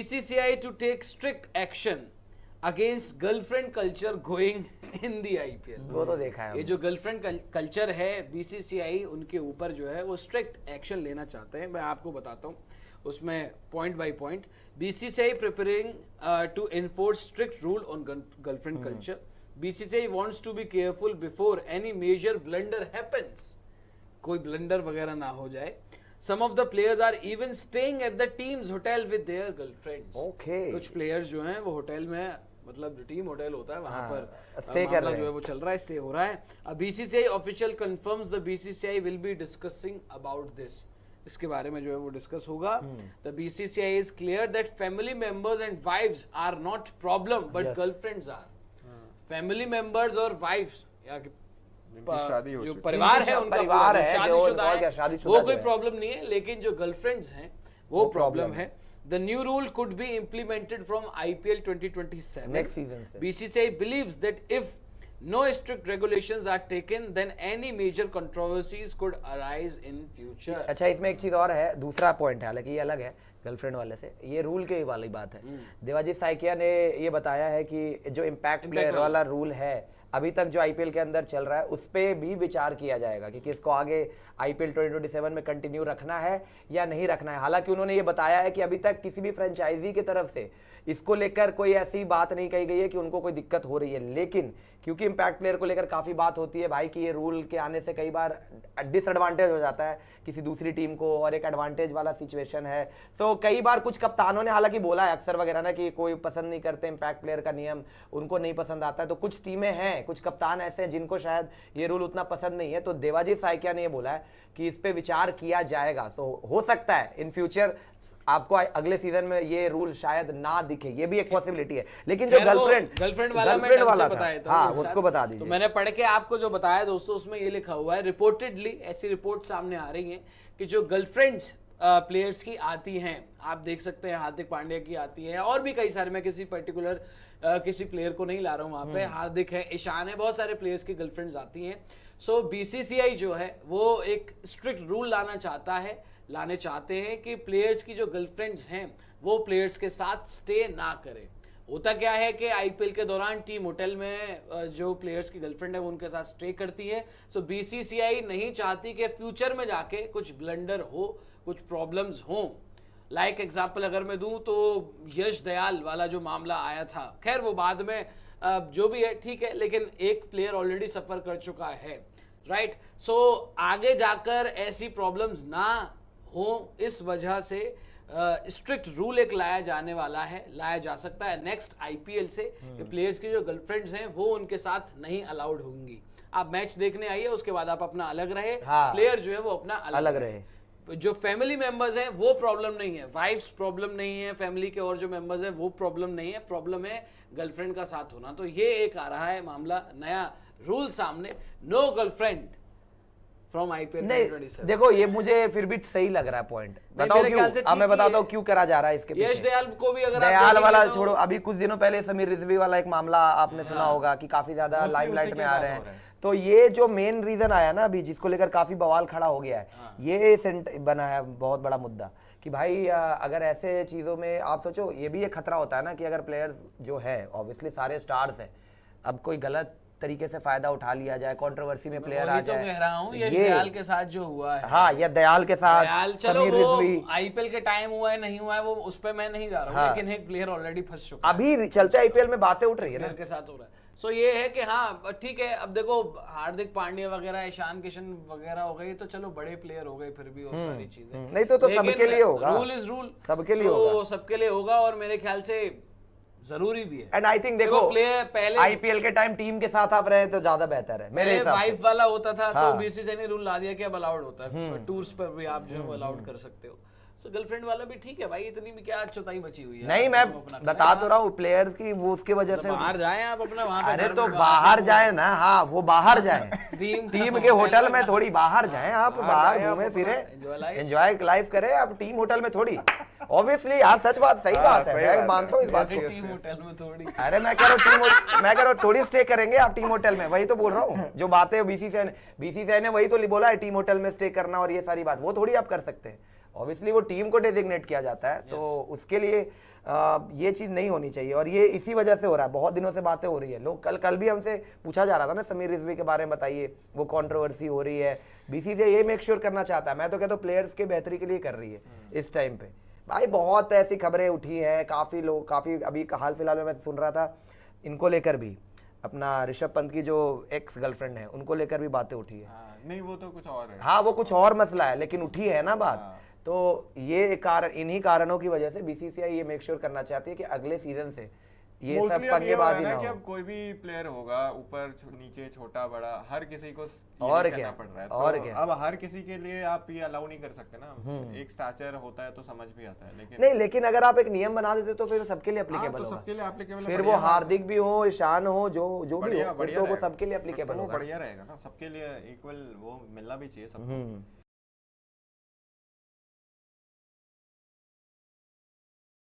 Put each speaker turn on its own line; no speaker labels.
BCCI to take strict action against girlfriend culture going in the IPL।
वो तो देखा है
ये जो गर्लफ्रेंड कल्चर है BCCI उनके ऊपर जो है वो स्ट्रिक्ट एक्शन लेना चाहते हैं। मैं आपको बताता हूँ उसमें point by point. BCCI preparing to enforce strict rule on girlfriend culture. BCCI wants to be careful before any major blunder happens। कोई ब्लंडर वगैरह ना हो जाए। Some of the players are even staying at the team's hotel with their girlfriends।
Okay।
कुछ players जो हैं वो hotel में, मतलब टीम होटल होता है वहां पर
स्टे कर रहे हैं,
जो है वो चल रहा है, स्टे हो रहा है। BCCI official confirms the BCCI will be discussing about this. इसके बारे में जो है वो डिस्कस होगा। The BCCI is clear that family members and wives are not problem but girlfriends are. Family members और वाइफ्स या
शादी हो
जो
चुकी
परिवार है, उनका
परिवार है,
शादीशुदा है,
शादीशुदा
वो कोई प्रॉब्लम नहीं है, लेकिन जो गर्लफ्रेंड्स हैं वो प्रॉब्लम है। The new rule could be implemented from IPL 2027
next season से।
BCCI believes that if no strict regulations are taken then any major controversies could arise in future।
अच्छा, इसमें एक चीज और है, दूसरा पॉइंट है, हालांकि ये अलग है गर्लफ्रेंड वाले से, ये रूल के वाली बात है। देवाजीत साइकिया ने ये बताया है कि जो इम्पैक्ट प्लेयर वाला रूल है अभी तक जो IPL के अंदर चल रहा है उस पर भी विचार किया जाएगा कि किसको आगे IPL 2027 में कंटिन्यू रखना है या नहीं रखना है। हालांकि उन्होंने ये बताया है कि अभी तक किसी भी फ्रेंचाइजी की तरफ से इसको लेकर कोई ऐसी बात नहीं कही गई है कि उनको कोई दिक्कत हो रही है, लेकिन क्योंकि इम्पैक्ट प्लेयर को लेकर काफी बात होती है भाई कि ये रूल के आने से कई बार डिसएडवांटेज हो जाता है किसी दूसरी टीम को और एक एडवांटेज वाला सिचुएशन है। तो कई बार कुछ कप्तानों ने हालांकि बोला है अक्सर वगैरह ना कि कोई पसंद नहीं करते इम्पैक्ट प्लेयर का नियम, उनको नहीं पसंद आता है। तो कुछ टीमें हैं, कुछ कप्तान ऐसे हैं जिनको शायद ये रूल उतना पसंद नहीं है। तो देवाजीत साइकिया ने ये बोला है कि इस पे विचार किया जाएगा। तो हो सकता है इन फ्यूचर आपको अगले सीजन में ये रूल शायद ना दिखे, ये भी एक पॉसिबिलिटी है। लेकिन जो गर्लफ्रेंड वाला था, हाँ उसको बता दीजिए।
तो मैंने पढ़ के आपको जो बताया दोस्तों, उसमें ये लिखा हुआ है रिपोर्टेडली, ऐसी रिपोर्ट सामने आ रही है कि जो गर्लफ्रेंड्स प्लेयर्स की आती हैं, आप देख सकते हैं हार्दिक पांड्या की आती है और भी कई सारे, मैं किसी पर्टिकुलर किसी प्लेयर को नहीं ला रहा हूँ वहां पे, हार्दिक है, ईशान है, बहुत सारे प्लेयर्स की गर्लफ्रेंड्स आती हैं। सो BCCI जो है वो एक स्ट्रिक्ट रूल लाने चाहते हैं कि प्लेयर्स की जो गर्लफ्रेंड्स हैं वो प्लेयर्स के साथ स्टे ना करें। होता क्या है कि IPL के दौरान टीम होटल में जो प्लेयर्स की गर्लफ्रेंड है वो उनके साथ स्टे करती है। सो BCCI नहीं चाहती कि फ्यूचर में जाके कुछ ब्लंडर हो, कुछ प्रॉब्लम्स हो। लाइक एग्जाम्पल अगर मैं दूं तो यश दयाल वाला जो मामला आया था, खैर वो बाद में जो भी है ठीक है, लेकिन एक प्लेयर ऑलरेडी सफर कर चुका है, राइट। सो आगे जाकर ऐसी प्रॉब्लम्स ना हो, इस वजह से स्ट्रिक्ट रूल एक लाया जा सकता है नेक्स्ट IPL से। प्लेयर्स की जो गर्लफ्रेंड्स हैं वो उनके साथ नहीं अलाउड होंगी। आप मैच देखने आइए, उसके बाद आप अपना अलग रहे, प्लेयर जो है वो अपना अलग रहे। जो फैमिली मेंबर्स हैं वो प्रॉब्लम नहीं है, वाइफ्स प्रॉब्लम नहीं है, फैमिली के और जो मेंबर्स हैं वो प्रॉब्लम नहीं है, प्रॉब्लम है गर्लफ्रेंड का साथ होना। तो ये एक आ रहा है मामला, नया रूल सामने, नो गर्लफ्रेंड फ्रॉम IPL 2027।
देखो ये मुझे फिर भी सही लग रहा है पॉइंट, बताओ क्यों। अब मैं बताता हूँ क्यों करा जा रहा है इसके पीछे।
यश दयाल को भी अगर
दयाल वाला छोड़ो, अभी कुछ दिनों पहले समीर रिजवी वाला एक मामला आपने सुना होगा कि काफी ज्यादा लाइमलाइट में आ रहे हैं। तो ये जो मेन रीजन आया ना अभी, जिसको लेकर काफी बवाल खड़ा हो गया है, ये बना है बहुत बड़ा मुद्दा कि भाई अगर ऐसे चीजों में आप सोचो, ये भी एक खतरा होता है ना कि अगर प्लेयर्स जो है ऑब्वियसली सारे स्टार्स हैं, अब कोई गलत तरीके से फायदा उठा लिया जाए, कंट्रोवर्सी में प्लेयर आ जाए।
तो कह रहा हूँ ये दयाल के साथ जो हुआ है,
हाँ ये दयाल के साथ,
समीर रिजवी IPL के टाइम हुआ है नहीं हुआ है वो उस पे मैं नहीं जा रहा हूँ, लेकिन एक प्लेयर ऑलरेडी फंस चुका है,
अभी चलते IPL में बातें उठ रही है ना
के साथ हो रहा है। सो ये है कि हाँ ठीक है, अब देखो हार्दिक पांड्या वगैरह, ईशान किशन वगैरह हो गए तो चलो बड़े प्लेयर हो गए, फिर भी और सारी चीजें
नहीं तो सबके लिए होगा,
रूल इज रूल,
सबके लिए होगा,
सबके लिए होगा और मेरे ख्याल से जरूरी भी है।
एंड आई थिंक देखो पहले IPL के टाइम टीम के साथ आप रहे तो ज्यादा बेहतर है मेरे हिसाब से।
वाइफ वाला होता था तो BCCI ने रूल ला दिया कि अब अलाउड होता है, टूर्स पर भी आप जो अलाउड कर सकते हो। सो गर्लफ्रेंड वाला भी ठीक है भाई, इतनी भी क्या चौथाई मची हुई है।
नहीं मैं बता तो रहा हूँ प्लेयर्स की वो उसके वजह से
बाहर जाए आप अपना वहां पे,
अरे तो बाहर जाए ना, हाँ वो बाहर जाए टीम के होटल में थोड़ी बाहर जाए, आप बाहर घूमे फिरे, एंजॉय लाइफ करे, आप टीम होटल में थोड़ी। ऑब्वियसली यार सच बात, सही बात है, मैं मानता हूँ इस बात को।
टीम होटल में थोड़ी,
अरे मैं कह रहा हूँ थोड़ी स्टे करेंगे आप टीम होटल में, वही तो बोल रहा हूँ। जो बातें BCCI ने वही तो बोला है, टीम होटल में स्टे करना और ये सारी बात वो थोड़ी आप कर सकते हैं। ऑब्वियसली वो टीम को डेजिग्नेट किया जाता है, तो उसके लिए ये चीज नहीं होनी चाहिए। और ये इसी वजह से हो रहा है, बहुत दिनों से बातें हो रही है। लोग कल भी हमसे पूछा जा रहा था ना, समीर रिजवी के बारे में बताइए, वो कंट्रोवर्सी हो रही है। बीसीसीआई ये मेक श्योर करना चाहता है, मैं तो कहता हूँ प्लेयर्स के बेहतरी के लिए कर रही है इस टाइम पे। भाई बहुत ऐसी खबरें उठी हैं, काफी लोग, काफी अभी हाल फिलहाल में मैं सुन रहा था इनको लेकर भी, अपना ऋषभ पंत की जो एक्स गर्लफ्रेंड है उनको लेकर भी बातें उठी है।
नहीं वो तो कुछ और है।
हाँ वो कुछ और मसला है, लेकिन उठी है ना बात। तो ये कारण, इन्हीं कारणों की वजह से बीसीसीआई ये मेक श्योर करना चाहती है कि अगले सीजन से ये सब
Mostly अब ये हो
पंगेबाजी
रहा
ना
है कि
हो।
अब कोई भी प्लेयर होगा, ऊपर नीचे छोटा बड़ा, हर किसी को
और
ये
क्या,
करना पड़ रहा है।
और
तो
क्या।
अब हर किसी के लिए आप ये अलाउ नहीं कर सकते ना। एक स्टैचर होता है तो समझ भी आता है, लेकिन
नहीं, लेकिन अगर आप एक नियम बना देते तो फिर सबके लिए एप्लीकेबल
तो
होगा।
सबके लिए applicable है,
फिर वो
बढ़िया बात
हार्दिक भी हो, ईशान हो, जो भी हो, फिर तो वो
रहेगा।
सबके लिए
फिर
एप्लीकेबल
तो वो
होगा।
बढ़िया रहेगा ना, सबके लिए इक्वल वो मिलना भी चाहिए सबको।